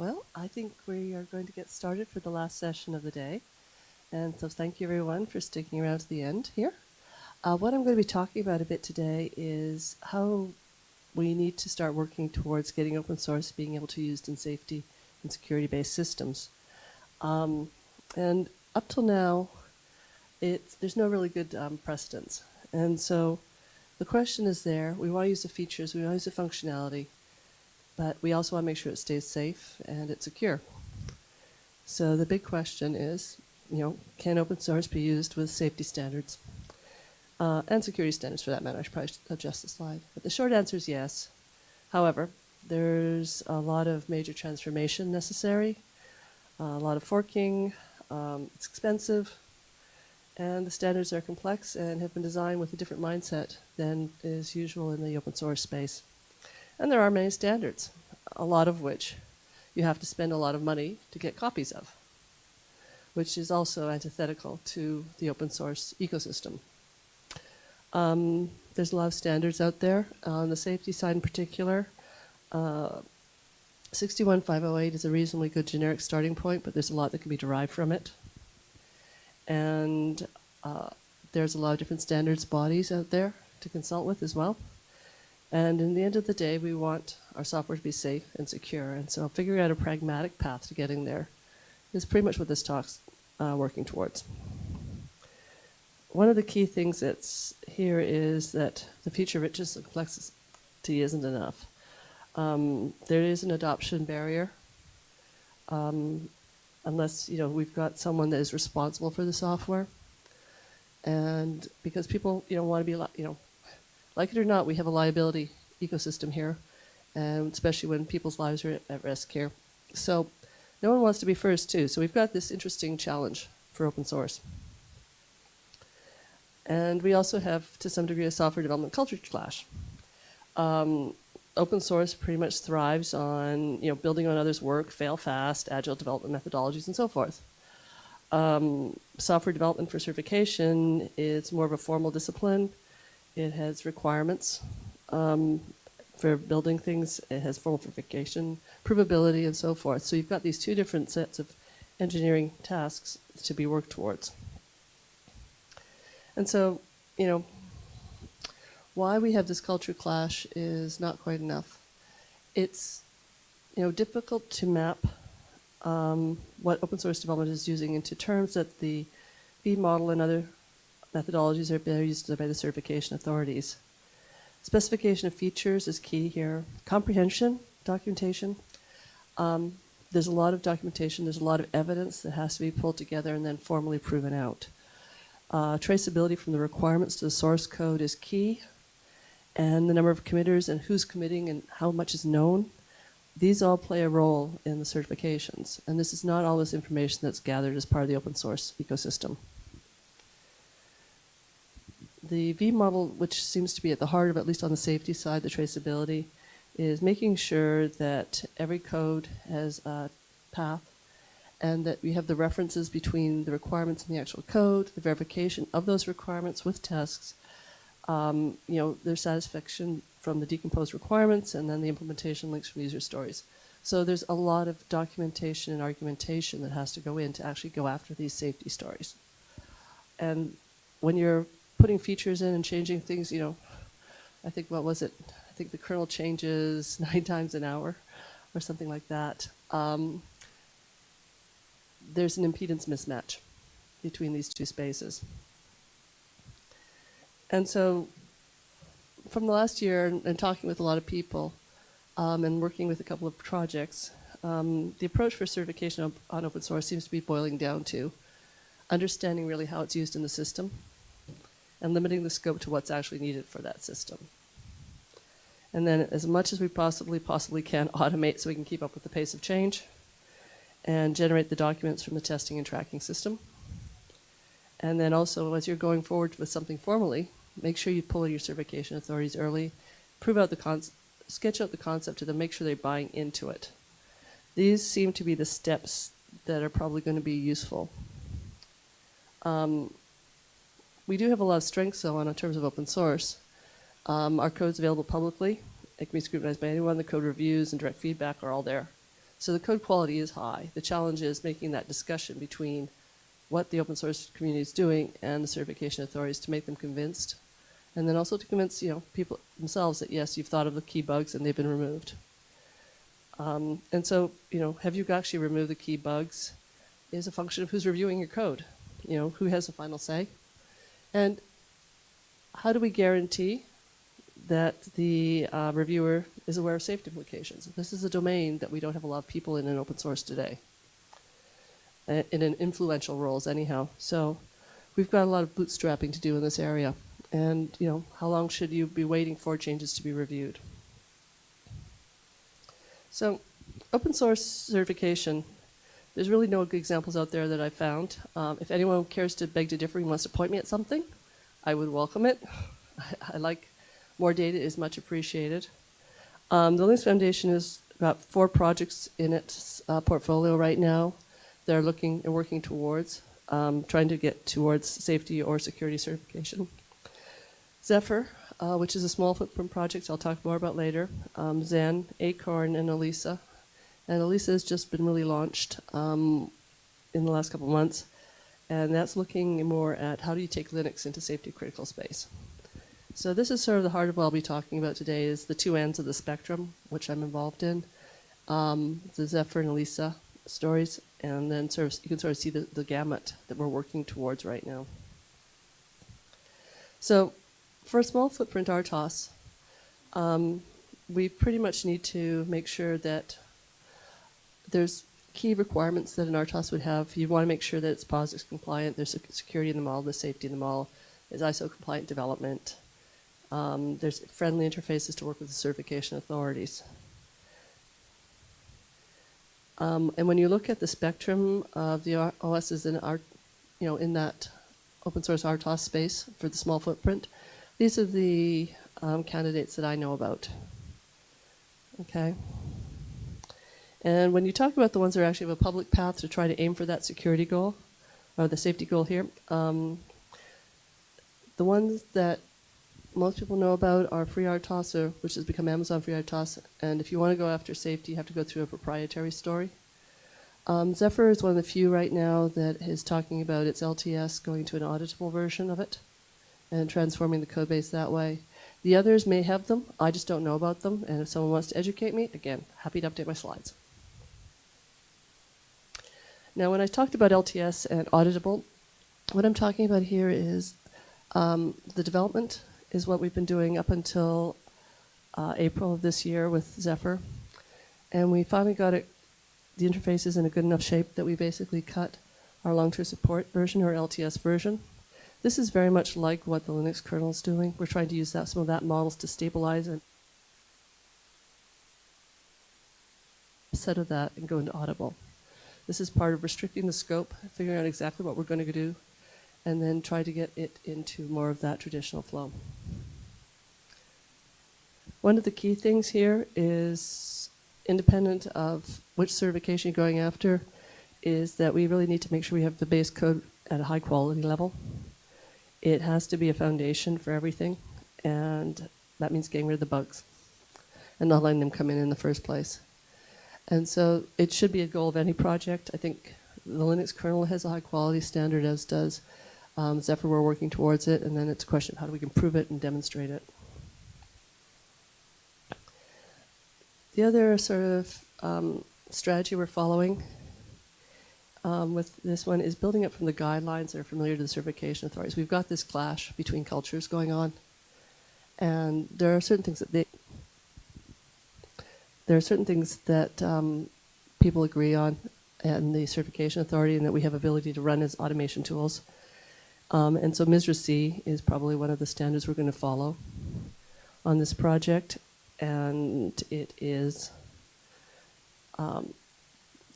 Well, I think we are going to get started for the last session of the day. And so thank you everyone for sticking around to the end here. What I'm going to be talking about a bit today is how we need to start working towards getting open source being able to be used in safety and security-based systems. And up till now, there's no really good precedence. And so the question is there, we want to use the features, we want to use the functionality, but we also want to make sure it stays safe and it's secure. So the big question is, can open source be used with safety standards and security standards for that matter? I should probably adjust the slide. But the short answer is yes. However, there's a lot of major transformation necessary, a lot of forking, it's expensive, and the standards are complex and have been designed with a different mindset than is usual in the open source space. And there are many standards, a lot of which you have to spend a lot of money to get copies of, which is also antithetical to the open source ecosystem. There's a lot of standards out there. On the safety side in particular, 61508 is a reasonably good generic starting point, but there's a lot that can be derived from it. And there's a lot of different standards bodies out there to consult with as well. And in the end of the day, we want our software to be safe and secure. And so figuring out a pragmatic path to getting there is pretty much what this talk's working towards. One of the key things that's here is that the feature richness and complexity isn't enough. There is an adoption barrier unless we've got someone that is responsible for the software. And because people want to be, like it or not, we have a liability ecosystem here, and especially when people's lives are at risk here. So no one wants to be first too. So we've got this interesting challenge for open source. And we also have, to some degree, a software development culture clash. Open source pretty much thrives on building on others' work, fail fast, agile development methodologies, and so forth. Software development for certification is more of a formal discipline. It has requirements for building things. It has formal verification, provability, and so forth. So you've got these two different sets of engineering tasks to be worked towards. And so, why we have this culture clash is not quite enough. It's, difficult to map what open source development is using into terms that the V model and other methodologies are better used by the certification authorities. Specification of features is key here. Comprehension, documentation. There's a lot of documentation, there's a lot of evidence that has to be pulled together and then formally proven out. Traceability from the requirements to the source code is key, and the number of committers and who's committing and how much is known, these all play a role in the certifications. And this is not all this information that's gathered as part of the open source ecosystem. The V model, which seems to be at the heart of, at least on the safety side, the traceability, is making sure that every code has a path and that we have the references between the requirements in the actual code, the verification of those requirements with tests, their satisfaction from the decomposed requirements, and then the implementation links from user stories. So there's a lot of documentation and argumentation that has to go in to actually go after these safety stories. And when you're putting features in and changing things, I think, what was it? I think the kernel changes 9 times an hour or something like that. There's an impedance mismatch between these two spaces. And so from the last year and talking with a lot of people and working with a couple of projects, the approach for certification on open source seems to be boiling down to understanding really how it's used in the system and limiting the scope to what's actually needed for that system. And then as much as we possibly can, automate so we can keep up with the pace of change and generate the documents from the testing and tracking system. And then also, as you're going forward with something formally, make sure you pull in your certification authorities early, sketch out the concept to them, make sure they're buying into it. These seem to be the steps that are probably going to be useful. We do have a lot of strengths, though, in terms of open source. Our code's available publicly. It can be scrutinized by anyone. The code reviews and direct feedback are all there. So the code quality is high. The challenge is making that discussion between what the open source community is doing and the certification authorities to make them convinced, and then also to convince people themselves that yes, you've thought of the key bugs and they've been removed. And so have you actually removed the key bugs is a function of who's reviewing your code, who has the final say, and how do we guarantee that the reviewer is aware of safety implications? This is a domain that we don't have a lot of people in open source today, in an influential roles anyhow. So we've got a lot of bootstrapping to do in this area. And how long should you be waiting for changes to be reviewed? So open source certification, there's really no good examples out there that I found. If anyone cares to beg to differ and wants to point me at something, I would welcome it. I like more data is much appreciated. The Linux Foundation has got 4 projects in its portfolio right now. They're working towards trying to get towards safety or security certification. Zephyr, which is a small footprint project I'll talk more about later. Zen, Acorn, and ELISA. And ELISA has just been really launched in the last couple of months. And that's looking more at how do you take Linux into safety critical space. So this is sort of the heart of what I'll be talking about today, is the 2 ends of the spectrum, which I'm involved in. The Zephyr and ELISA stories, and then you can sort of see the gamut that we're working towards right now. So for a small footprint RTOS, we pretty much need to make sure that there's key requirements that an RTOS would have. You want to make sure that it's POSIX compliant, there's security in the model, there's safety in the model, there's ISO compliant development, there's friendly interfaces to work with the certification authorities. And when you look at the spectrum of the OSs in that open source RTOS space for the small footprint, these are the candidates that I know about. Okay. And when you talk about the ones that actually have a public path to try to aim for that security goal, or the safety goal here, the ones that most people know about are FreeRTOS, which has become Amazon FreeRTOS. And if you want to go after safety, you have to go through a proprietary story. Zephyr is one of the few right now that is talking about its LTS going to an auditable version of it and transforming the code base that way. The others may have them. I just don't know about them. And if someone wants to educate me, again, happy to update my slides. Now, when I talked about LTS and auditable, what I'm talking about here is the development is what we've been doing up until April of this year with Zephyr. And we finally got the interfaces in a good enough shape that we basically cut our long-term support version, or LTS version. This is very much like what the Linux kernel is doing. We're trying to use some of that models to stabilize and set of that and go into auditable. This is part of restricting the scope, figuring out exactly what we're going to do, and then try to get it into more of that traditional flow. One of the key things here is, independent of which certification you're going after, is that we really need to make sure we have the base code at a high quality level. It has to be a foundation for everything, and that means getting rid of the bugs and not letting them come in the first place. And so it should be a goal of any project. I think the Linux kernel has a high quality standard, as does Zephyr. We're working towards it, and then it's a question of how do we improve it and demonstrate it. The other sort of strategy we're following with this one is building up from the guidelines that are familiar to the certification authorities. We've got this clash between cultures going on, and there are certain things that people agree on and the certification authority, and that we have ability to run as automation tools. And so MISRA C is probably one of the standards we're going to follow on this project, and it is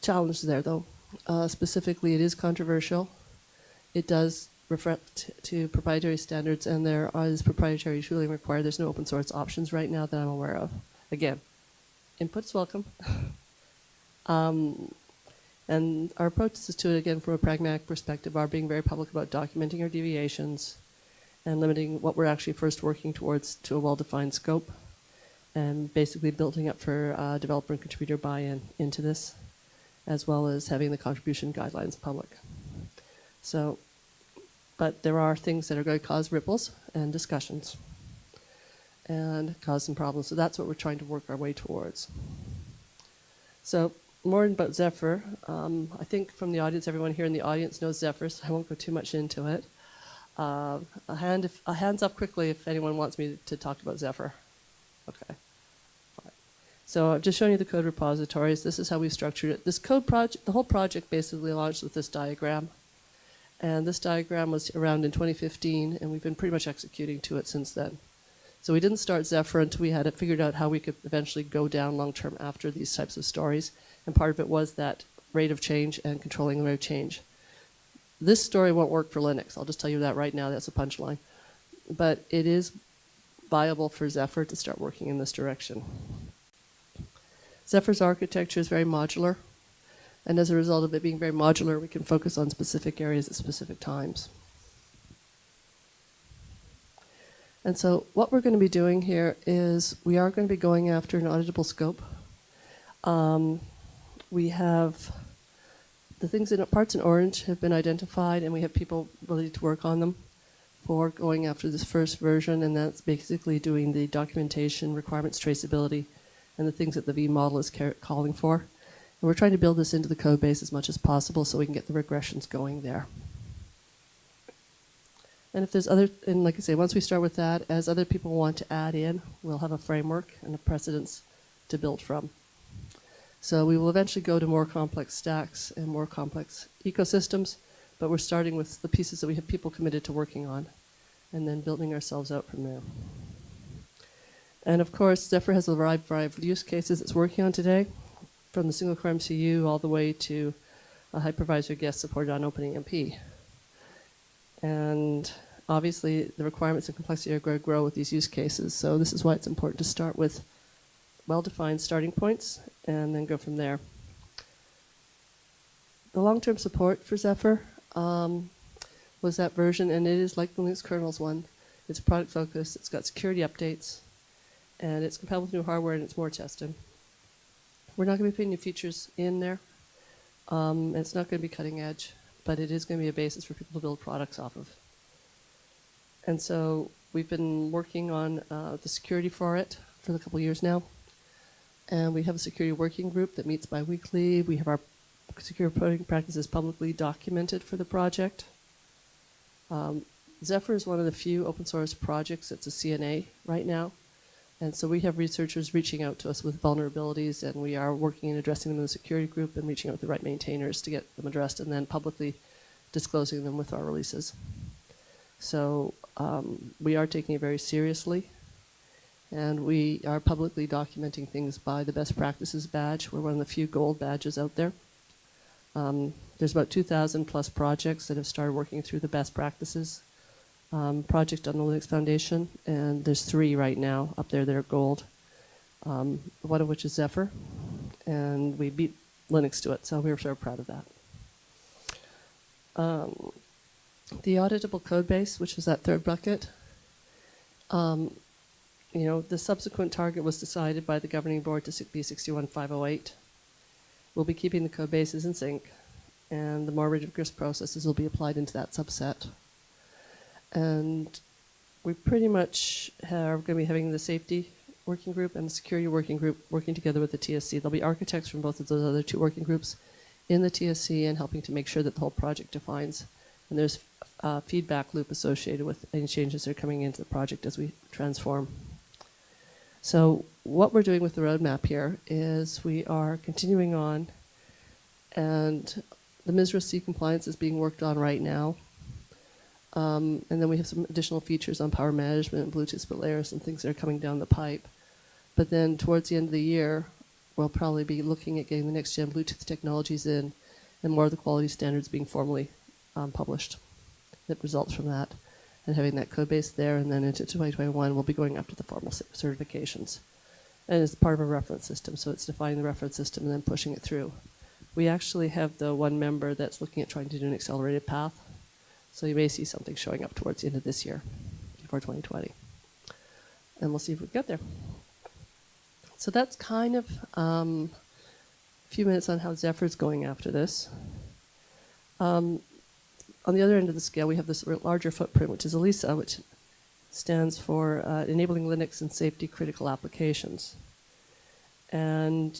challenged there, though. Specifically, it is controversial. It does refer to proprietary standards, and there is proprietary tooling required. There's no open source options right now that I'm aware of. Again, input's welcome. And our approaches to it, again, from a pragmatic perspective, are being very public about documenting our deviations and limiting what we're actually first working towards to a well-defined scope, and basically building up for developer and contributor buy-in into this, as well as having the contribution guidelines public. So, but there are things that are going to cause ripples and discussions and cause some problems. So that's what we're trying to work our way towards. So more about Zephyr. I think from the audience, everyone here in the audience knows Zephyr, so I won't go too much into it. Hands up quickly if anyone wants me to talk about Zephyr. Okay. Fine. So I've just shown you the code repositories. This is how we structured it. This code project, the whole project basically launched with this diagram. And this diagram was around in 2015, and we've been pretty much executing to it since then. So we didn't start Zephyr until we had it figured out how we could eventually go down long-term after these types of stories. And part of it was that rate of change and controlling the rate of change. This story won't work for Linux. I'll just tell you that right now. That's a punchline. But it is viable for Zephyr to start working in this direction. Zephyr's architecture is very modular. And as a result of it being very modular, we can focus on specific areas at specific times. And so what we're going to be doing here is we are going to be going after an auditable scope. We have the things in parts in orange have been identified, and we have people ready to work on them for going after this first version, and that's basically doing the documentation, requirements traceability, and the things that the V model is calling for. And we're trying to build this into the code base as much as possible so we can get the regressions going there. And if there's other, and like I say, once we start with that, as other people want to add in, we'll have a framework and a precedence to build from. So we will eventually go to more complex stacks and more complex ecosystems, but we're starting with the pieces that we have people committed to working on, and then building ourselves out from there. And of course, Zephyr has a variety of use cases it's working on today, from the single core MCU all the way to a hypervisor guest supported on OpenAMP. And obviously, the requirements and complexity are going to grow with these use cases. So this is why it's important to start with well-defined starting points and then go from there. The long-term support for Zephyr was that version, and it is like the Linux kernel's one. It's product focused, it's got security updates, and it's compatible with new hardware, and it's more tested. We're not going to be putting new features in there. It's not going to be cutting edge, but it is going to be a basis for people to build products off of. And so we've been working on the security for it for a couple years now. And we have a security working group that meets bi-weekly. We have our security coding practices publicly documented for the project. Zephyr is one of the few open source projects that's a CNA right now. And so we have researchers reaching out to us with vulnerabilities, and we are working and addressing them in the security group and reaching out to the right maintainers to get them addressed, and then publicly disclosing them with our releases. So we are taking it very seriously, and we are publicly documenting things by the best practices badge. We're one of the few gold badges out there. There's about 2,000 plus projects that have started working through the best practices project on the Linux Foundation, and there's 3 right now up there that are gold, one of which is Zephyr, and we beat Linux to it, so we were sort of proud of that. The auditable code base, which is that third bucket, you know, the subsequent target was decided by the governing board to be 61508. We'll be keeping the code bases in sync, and the more rigorous processes will be applied into that subset. And we pretty much are going to be having the safety working group and the security working group working together with the TSC. There'll be architects from both of those other 2 working groups in the TSC and helping to make sure that the whole project defines. And there's a feedback loop associated with any changes that are coming into the project as we transform. So what we're doing with the roadmap here is we are continuing on, and the MISRA C compliance is being worked on right now. And then we have some additional features on power management and Bluetooth split layers and things that are coming down the pipe. But then towards the end of the year, we'll probably be looking at getting the next gen Bluetooth technologies in and more of the quality standards being formally published that results from that, and having that code base there. And then into 2021, we'll be going after the formal certifications. And it's part of a reference system, so it's defining the reference system and then pushing it through. We actually have the one member that's looking at trying to do an accelerated path. So you may see something showing up towards the end of this year, before 2020. And we'll see if we get there. So that's kind of a few minutes on how Zephyr is going after this. On the other end of the scale, we have this larger footprint, which is ELISA, which stands for Enabling Linux and Safety Critical Applications. And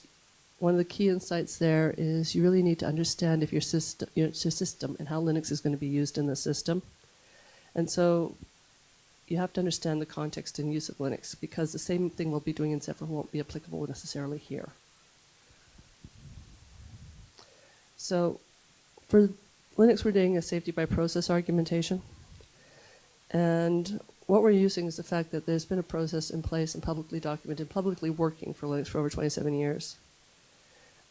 one of the key insights there is you really need to understand if your system and how Linux is going to be used in the system. And so you have to understand the context and use of Linux, because the same thing we'll be doing in Zephyr won't be applicable necessarily here. So for Linux, we're doing a safety by process argumentation. And what we're using is the fact that there's been a process in place and publicly documented, publicly working for Linux for over 27 years.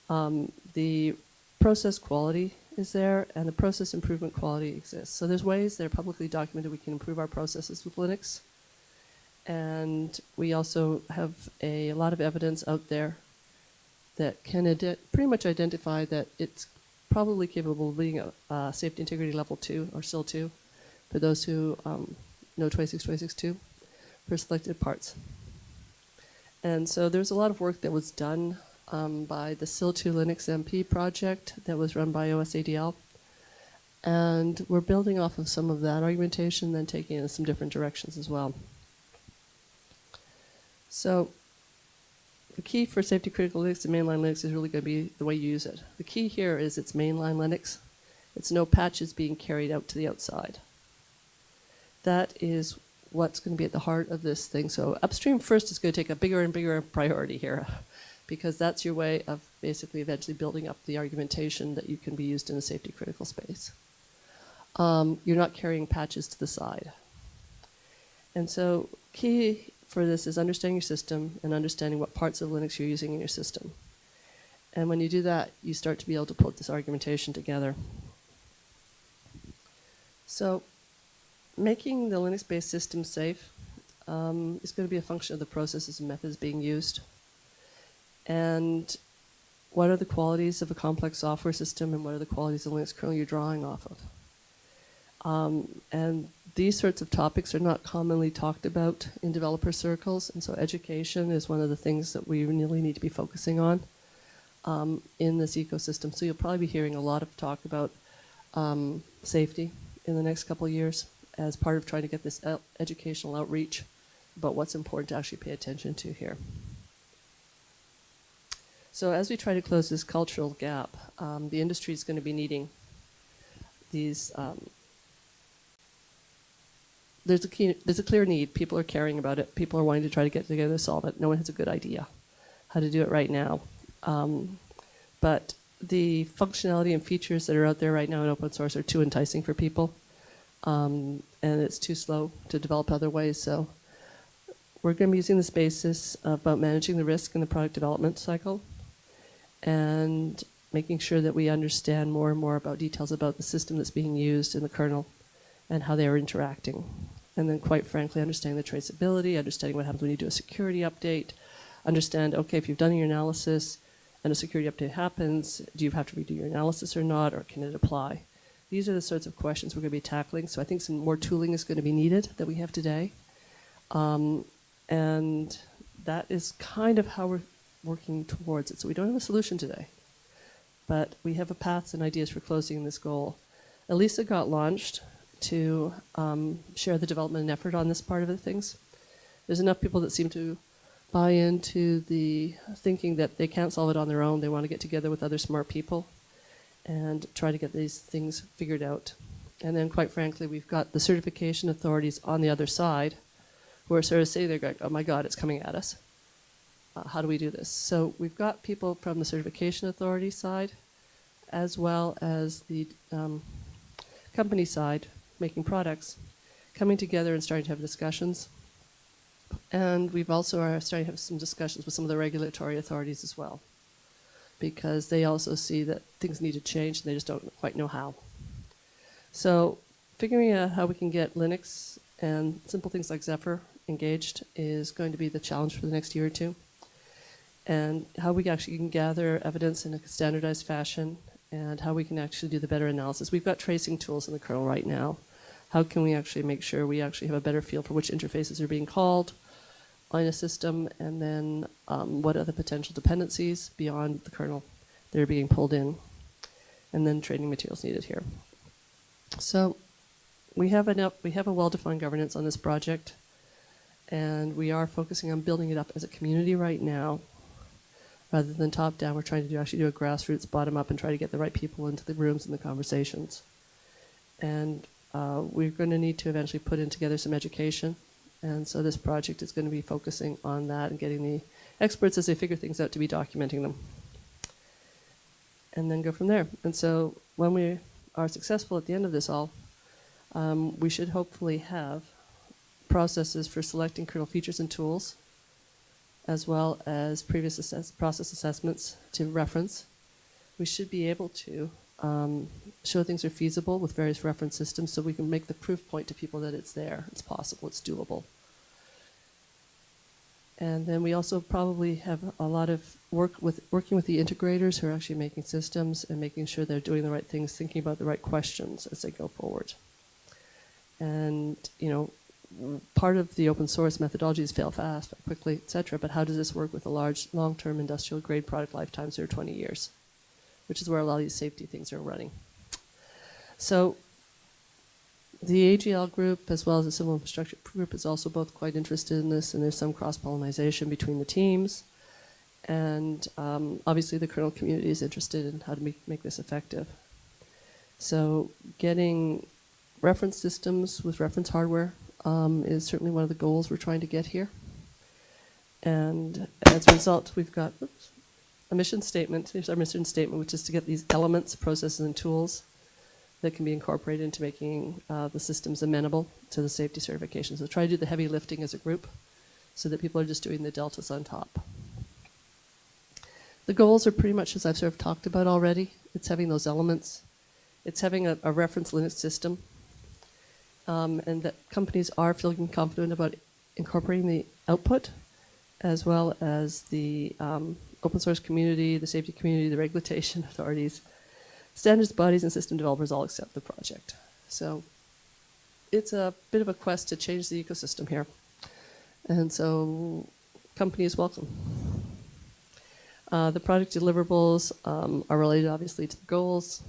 The process quality is there, and the process improvement quality exists. So there's ways that are publicly documented we can improve our processes with Linux. And we also have a lot of evidence out there that can pretty much identify that it's probably capable of being a safety integrity level 2 or SIL 2 for those who know 26.26.2 for selected parts. And so there's a lot of work that was done by the SIL 2 Linux MP project that was run by OSADL. And we're building off of some of that argumentation, then taking it in some different directions as well. So the key for safety critical Linux and mainline Linux is really going to be the way you use it. The key here is it's mainline Linux. It's no patches being carried out to the outside. That is what's going to be at the heart of this thing. So upstream first is going to take a bigger and bigger priority here, because that's your way of basically eventually building up the argumentation that you can be used in a safety critical space. You're not carrying patches to the side. And so key for this is understanding your system and understanding what parts of Linux you're using in your system. And when you do that, you start to be able to put this argumentation together. So making the Linux-based system safe is going to be a function of the processes and methods being used. And what are the qualities of a complex software system, and what are the qualities of the Linux kernel you're drawing off of? And these sorts of topics are not commonly talked about in developer circles, and so education is one of the things that we really need to be focusing on in this ecosystem. So you'll probably be hearing a lot of talk about safety in the next couple of years as part of trying to get this educational outreach about what's important to actually pay attention to here. So as we try to close this cultural gap, the industry is going to be needing these. There's a clear need. People are caring about it. People are wanting to try to get together to solve it. No one has a good idea how to do it right now. But the functionality and features that are out there right now in open source are too enticing for people. And it's too slow to develop other ways. So we're going to be using this basis about managing the risk in the product development cycle and making sure that we understand more and more about details about the system that's being used in the kernel and how they are interacting. And then, quite frankly, understanding the traceability, understanding what happens when you do a security update, understand, okay, if you've done your analysis and a security update happens, do you have to redo your analysis or not, or can it apply? These are the sorts of questions we're going to be tackling. So I think some more tooling is going to be needed that we have today. And that is kind of how we're working towards it. So we don't have a solution today, but we have a paths and ideas for closing this goal. ELISA got launched to share the development and effort on this part of the things. There's enough people that seem to buy into the thinking that they can't solve it on their own. They want to get together with other smart people and try to get these things figured out. And then, quite frankly, we've got the certification authorities on the other side who are sort of sitting there going, oh my God, it's coming at us. How do we do this? So we've got people from the certification authority side as well as the company side making products coming together and starting to have discussions. And we've also are starting to have some discussions with some of the regulatory authorities as well, because they also see that things need to change and they just don't quite know how. So figuring out how we can get Linux and simple things like Zephyr engaged is going to be the challenge for the next year or two. And how we actually can gather evidence in a standardized fashion and how we can actually do the better analysis. We've got tracing tools in the kernel right now. How can we actually make sure we actually have a better feel for which interfaces are being called, on a system, and then what are the potential dependencies beyond the kernel that are being pulled in, and then training materials needed here. So we have a well-defined governance on this project, and we are focusing on building it up as a community right now. Rather than top down, we're trying to actually do a grassroots bottom up and try to get the right people into the rooms and the conversations. And we're going to need to eventually put in together some education. And so this project is going to be focusing on that and getting the experts, as they figure things out, to be documenting them. And then go from there. And so when we are successful at the end of this all, we should hopefully have processes for selecting kernel features and tools, as well as previous process assessments to reference. We should be able to show things are feasible with various reference systems, so we can make the proof point to people that it's there, it's possible, it's doable. And then we also probably have a lot of working with the integrators who are actually making systems and making sure they're doing the right things, thinking about the right questions as they go forward. And, you know, part of the open source methodology is fail fast, fail quickly, etc. But how does this work with a large, long-term industrial grade product lifetimes that are 20 years, which is where a lot of these safety things are running. So the AGL group, as well as the civil infrastructure group, is also both quite interested in this, and there's some cross-pollination between the teams. And obviously the kernel community is interested in how to make this effective. So getting reference systems with reference hardware is certainly one of the goals we're trying to get here. And as a result, we've got a mission statement. Here's our mission statement, which is to get these elements, processes, and tools that can be incorporated into making the systems amenable to the safety certification. So try to do the heavy lifting as a group so that people are just doing the deltas on top. The goals are pretty much as I've sort of talked about already. It's having those elements. It's having a reference Linux system. And that companies are feeling confident about incorporating the output, as well as the open source community, the safety community, the regulation authorities, standards bodies, and system developers all accept the project. So it's a bit of a quest to change the ecosystem here. And so companies welcome. The project deliverables are related obviously to the goals,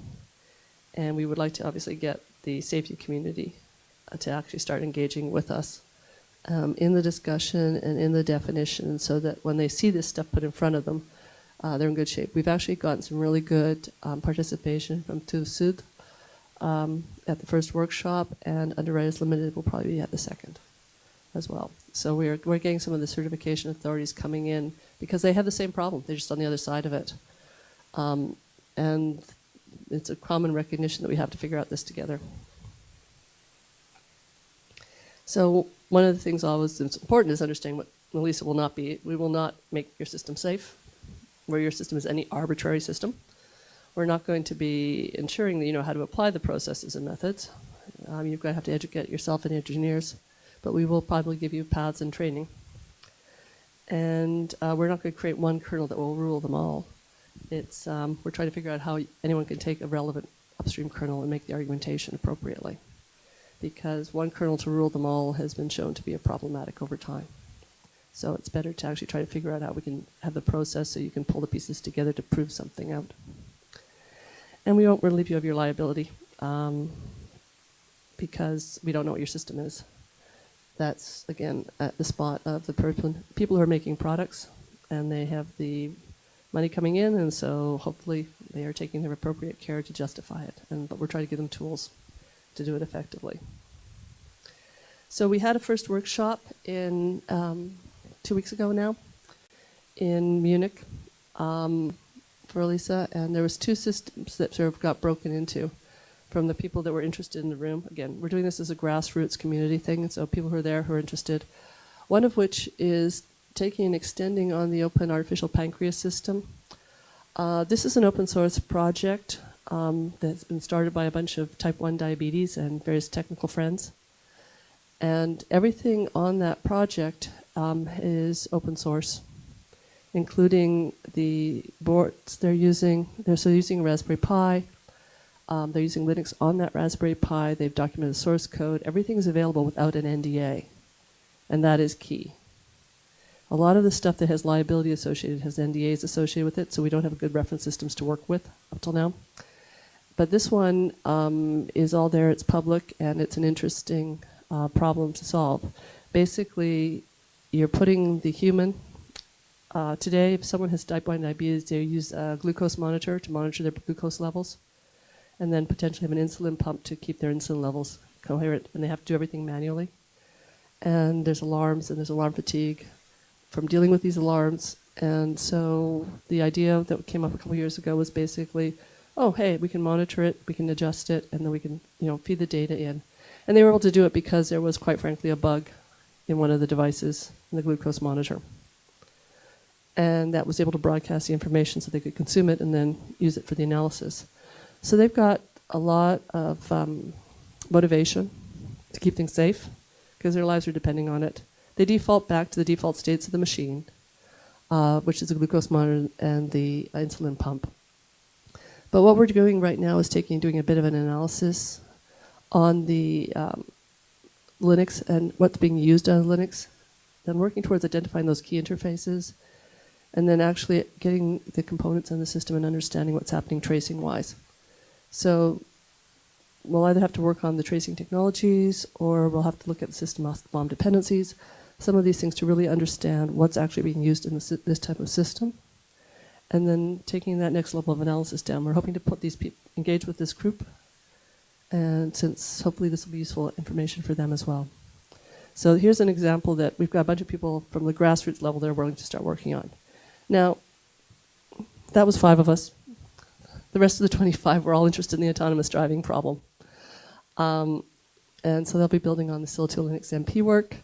and we would like to obviously get the safety community to actually start engaging with us in the discussion and in the definition, so that when they see this stuff put in front of them, they're in good shape. We've actually gotten some really good participation from TUSUD at the first workshop, and Underwriters Limited will probably be at the second as well. So we're getting some of the certification authorities coming in because they have the same problem. They're just on the other side of it. And it's a common recognition that we have to figure out this together. So one of the things always that's important is understanding what ELISA will not be. We will not make your system safe, where your system is any arbitrary system. We're not going to be ensuring that you know how to apply the processes and methods. You're going to have to educate yourself and engineers, but we will probably give you paths and training. And we're not going to create one kernel that will rule them all. It's we're trying to figure out how anyone can take a relevant upstream kernel and make the argumentation appropriately, because one kernel to rule them all has been shown to be problematic over time. So it's better to actually try to figure out how we can have the process so you can pull the pieces together to prove something out. And we won't relieve you of your liability because we don't know what your system is. That's, again, at the spot of the people who are making products, and they have the money coming in, and so hopefully they are taking their appropriate care to justify it. But we're trying to give them tools to do it effectively. So we had a first workshop in 2 weeks ago now in Munich for ELISA, and there was 2 systems that sort of got broken into from the people that were interested in the room. Again, we're doing this as a grassroots community thing, and so people who are there who are interested. One of which is taking and extending on the open artificial pancreas system. This is an open source project that's been started by a bunch of type 1 diabetes and various technical friends. And everything on that project is open source, including the boards they're using. They're using Raspberry Pi. They're using Linux on that Raspberry Pi. They've documented the source code. Everything is available without an NDA, and that is key. A lot of the stuff that has liability associated has NDAs associated with it, so we don't have good reference systems to work with up till now. But this one is all there, it's public, and it's an interesting problem to solve. Basically, you're putting the human, today if someone has type 1 diabetes, they use a glucose monitor to monitor their glucose levels, and then potentially have an insulin pump to keep their insulin levels coherent, and they have to do everything manually. And there's alarms, and there's alarm fatigue from dealing with these alarms. And so the idea that came up a couple years ago was basically, oh, hey, we can monitor it, we can adjust it, and then we can, feed the data in. And they were able to do it because there was, quite frankly, a bug in one of the devices, in the glucose monitor. And that was able to broadcast the information so they could consume it and then use it for the analysis. So they've got a lot of motivation to keep things safe because their lives are depending on it. They default back to the default states of the machine, which is the glucose monitor and the insulin pump. But what we're doing right now is doing a bit of an analysis on the Linux and what's being used on Linux, then working towards identifying those key interfaces, and then actually getting the components in the system and understanding what's happening tracing-wise. So we'll either have to work on the tracing technologies, or we'll have to look at the system bomb dependencies, some of these things to really understand what's actually being used in this type of system. And then taking that next level of analysis down, we're hoping to put these people, engage with this group, and since hopefully this will be useful information for them as well. So here's an example that we've got a bunch of people from the grassroots level that are willing to start working on. Now, that was 5 of us. The rest of the 25 were all interested in the autonomous driving problem. And so they'll be building on the Sil2 Linux MP work,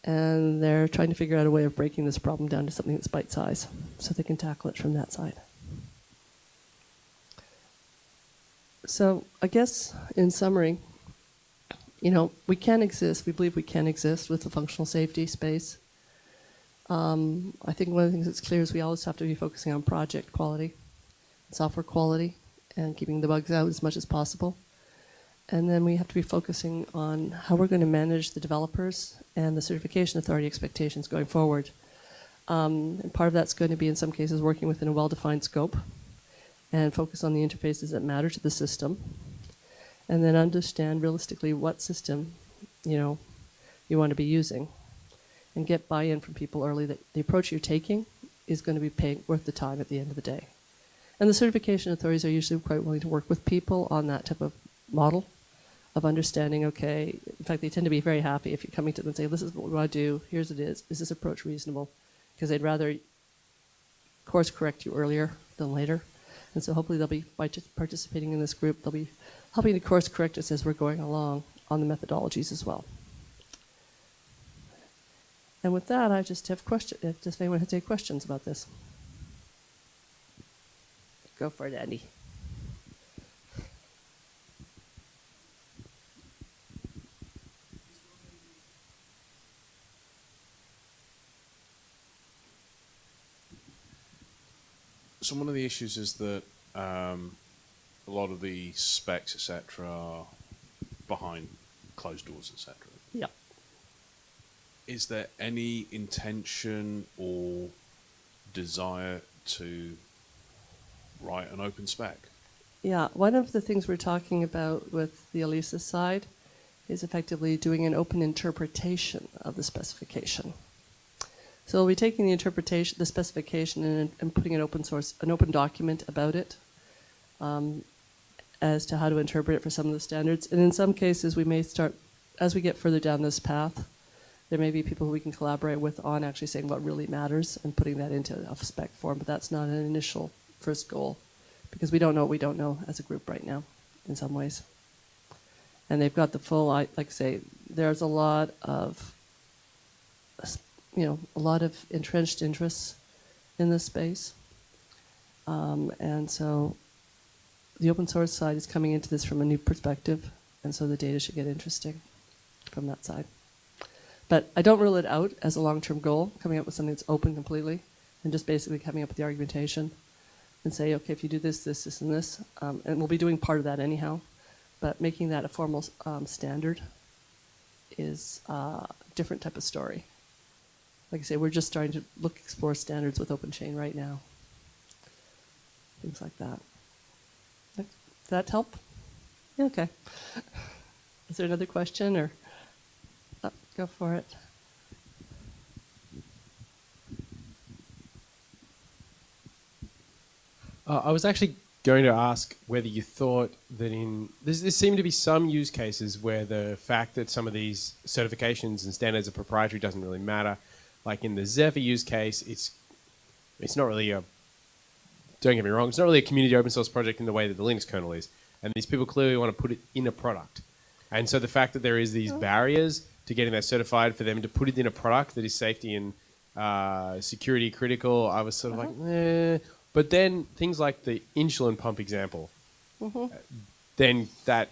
and they're trying to figure out a way of breaking this problem down to something that's bite-sized so they can tackle it from that side. So I guess in summary, we can exist, we believe we can exist with the functional safety space. I think one of the things that's clear is we always have to be focusing on project quality, software quality, and keeping the bugs out as much as possible. And then we have to be focusing on how we're going to manage the developers and the certification authority expectations going forward. And part of that's going to be, in some cases, working within a well-defined scope and focus on the interfaces that matter to the system. And then understand realistically what system, you want to be using. And get buy-in from people early that the approach you're taking is going to be worth the time at the end of the day. And the certification authorities are usually quite willing to work with people on that type of model of understanding, okay, in fact, they tend to be very happy if you're coming to them and say, this is what we want to do, here's what it is this approach reasonable? Because they'd rather course correct you earlier than later. And so hopefully they'll be, by participating in this group, they'll be helping to course correct us as we're going along on the methodologies as well. And with that, I just have questions, if anyone has any questions about this. Go for it, Andy. So one of the issues is that a lot of the specs, etc., are behind closed doors, etc. Yeah. Is there any intention or desire to write an open spec? Yeah, one of the things we're talking about with the ELISA side is effectively doing an open interpretation of the specification. So we'll be taking the interpretation, the specification, and putting an open source, an open document about it as to how to interpret it for some of the standards. And in some cases, we may start, as we get further down this path, there may be people who we can collaborate with on actually saying what really matters and putting that into a spec form, but that's not an initial first goal because we don't know what we don't know as a group right now in some ways. And they've got the full, like I say, there's a lot of entrenched interests in this space. And so the open source side is coming into this from a new perspective, and so the data should get interesting from that side. But I don't rule it out as a long-term goal, coming up with something that's open completely, and just basically coming up with the argumentation and say, okay, if you do this, this, this, and this, and we'll be doing part of that anyhow, but making that a formal standard is a different type of story. like I say, we're just starting to explore standards with OpenChain right now. Things like that. Does that help? Yeah, okay. Is there another question, or go for it? I was actually going to ask whether you thought that there seem to be some use cases where the fact that some of these certifications and standards are proprietary doesn't really matter. Like in the Zephyr use case, it's not really don't get me wrong, it's not really a community open source project in the way that the Linux kernel is. And these people clearly want to put it in a product. And so the fact that there is these barriers to getting that certified for them to put it in a product that is safety and security critical, I was sort of like, eh. But then things like the insulin pump example, then that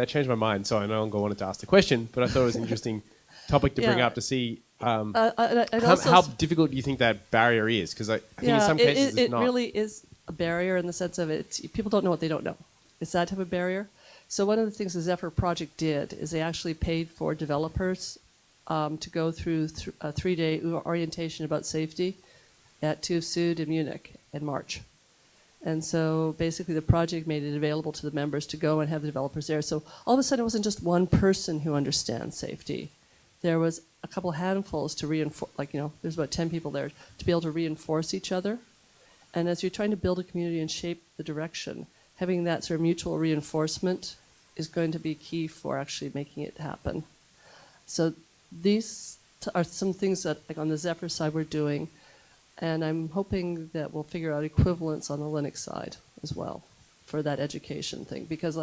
changed my mind. So I no longer wanted to ask the question, but I thought it was an interesting topic to bring up to see how difficult do you think that barrier is? Because I think in some cases it's not. It really is a barrier in the sense of people don't know what they don't know. It's that type of barrier. So one of the things the Zephyr project did is they actually paid for developers to go through a 3-day orientation about safety at TÜV Süd in Munich in March. And so basically the project made it available to the members to go and have the developers there. So all of a sudden it wasn't just one person who understands safety. There was a couple handfuls to reinforce, there's about 10 people there to be able to reinforce each other. And as you're trying to build a community and shape the direction, having that sort of mutual reinforcement is going to be key for actually making it happen. So these are some things that, like on the Zephyr side, we're doing. And I'm hoping that we'll figure out equivalents on the Linux side as well for that education thing. Because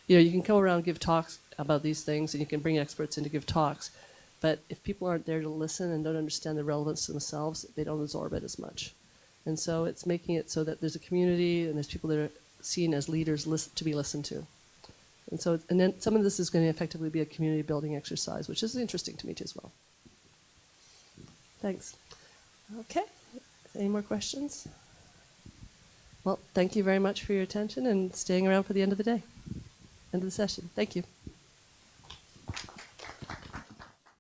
you can go around and give talks about these things, and you can bring experts in to give talks. But if people aren't there to listen and don't understand the relevance to themselves, they don't absorb it as much. And so it's making it so that there's a community and there's people that are seen as leaders to be listened to. And then some of this is going to effectively be a community building exercise, which is interesting to me too as well. Thanks. Okay. Any more questions? Well, thank you very much for your attention and staying around for the end of the day, end of the session. Thank you.